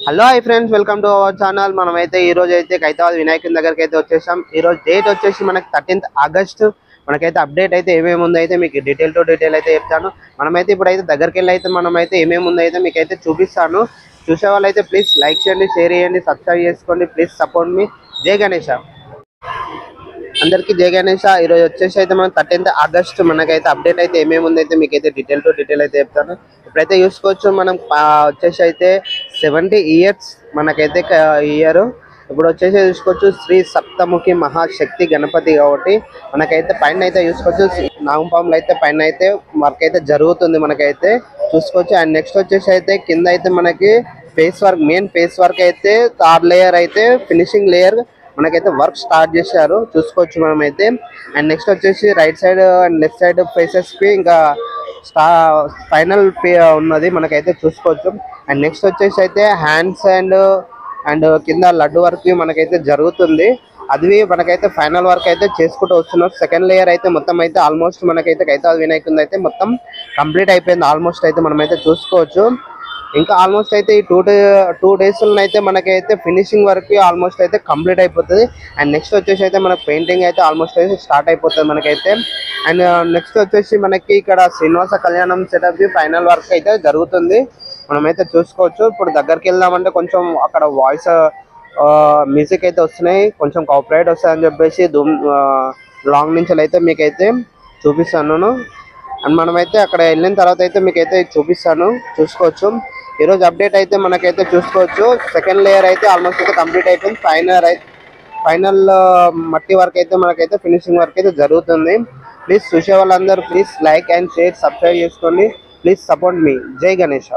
Hello hi friends, welcome to our channel. మనమైతే ఈ రోజు అయితే ఖైరతాబాద్ వినాయకుని దగ్గరికి అయితే వచ్చేసాం. ఈ రోజు డేట్ వచ్చేసి మనకి 13th ఆగస్ట్. మనకైతే అప్డేట్ అయితే ఏమేమి ఉందో అయితే మీకు డీటెయిల్ టు డీటెయిల్ అయితే చెప్తాను. మనమైతే ఇప్పుడైతే దగ్గరికి వెళ్ళి అయితే మనమైతే ఏమేమి ఉందో అయితే మీకు అయితే చూపిస్తాను. చూసే వాళ్ళైతే ప్లీజ్ లైక్ చేయండి, షేర్ చేయండి, సబ్స్క్రైబ్ చేసుకోండి. ప్లీజ్ సపోర్ట్ మీ. జై గణేష్. అందరికీ జై గణేష్. ఈ రోజు వచ్చేసి అయితే మనం 13th ఆగస్ట్ మనకైతే అప్డేట్ అయితే ఏమేమి ఉంది అయితే మీకు అయితే డీటెయిల్ టు డీటెయిల్ అయితే చెప్తాను. ఇప్పుడైతే చూసుకోవచ్చు మనం వచ్చేసి అయితే 70 ఇయర్స్ మనకైతే ఇయర్. ఇప్పుడు వచ్చేసి చూసుకోవచ్చు శ్రీ సప్తముఖి మహాశక్తి గణపతి కాబట్టి మనకైతే పైన అయితే చూసుకోవచ్చు నాగంపాములు అయితే పైన అయితే వర్క్ అయితే జరుగుతుంది మనకైతే చూసుకోవచ్చు. అండ్ నెక్స్ట్ వచ్చేసి అయితే కింద అయితే మనకి face work, main face work అయితే థర్డ్ లేయర్ అయితే ఫినిషింగ్ లేయర్ మనకైతే వర్క్ స్టార్ట్ చేశారు చూసుకోవచ్చు మనమైతే. అండ్ నెక్స్ట్ వచ్చేసి right side and left side faces కి ఇంకా ఫైనల్ ఉన్నది మనకైతే చూసుకోవచ్చు. అండ్ నెక్స్ట్ వచ్చేసి అయితే హ్యాండ్స్ అండ్ కింద లడ్డు వర్క్ మనకైతే జరుగుతుంది. అది మనకైతే ఫైనల్ వర్క్ అయితే చేసుకుంటూ వస్తున్నారు. సెకండ్ లేయర్ అయితే మొత్తం అయితే ఆల్మోస్ట్ మనకైతే ఖైరతాబాద్ వినాయకుని అయితే మొత్తం కంప్లీట్ అయిపోయింది ఆల్మోస్ట్ అయితే మనమైతే చూసుకోవచ్చు. ఇంకా ఆల్మోస్ట్ అయితే ఈ టూ డేస్ అయితే మనకైతే ఫినిషింగ్ వరకు ఆల్మోస్ట్ అయితే కంప్లీట్ అయిపోతుంది. అండ్ నెక్స్ట్ వచ్చేసి అయితే మనకు పెయింటింగ్ అయితే ఆల్మోస్ట్ అయితే స్టార్ట్ అయిపోతుంది మనకైతే. అండ్ నెక్స్ట్ వచ్చేసి మనకి ఇక్కడ Srinivasa Kalyanam setup final work అయితే జరుగుతుంది మనమైతే చూసుకోవచ్చు. ఇప్పుడు దగ్గరికి వెళ్దామంటే కొంచెం అక్కడ వాయిస్ మ్యూజిక్ అయితే వస్తున్నాయి, కొంచెం కాపీరైట్ వస్తాయని చెప్పేసి లాంగ్ నుంచి అయితే మీకైతే చూపిస్తాను. అండ్ మనమైతే అక్కడ వెళ్ళిన తర్వాత అయితే మీకైతే చూపిస్తాను చూసుకోవచ్చు. ఈరోజు అప్డేట్ అయితే మనకైతే చూసుకోవచ్చు సెకండ్ లేయర్ అయితే ఆల్మోస్ట్ అయితే కంప్లీట్ అయిపోయింది. ఫైనల్ మట్టి వర్క్ అయితే మనకైతే ఫినిషింగ్ వర్క్ అయితే జరుగుతుంది. ప్లీజ్ చూసే వాళ్ళందరూ please like and share, subscribe చేసుకోండి. ప్లీజ్ సపోర్ట్ మీ. జై గణేష్.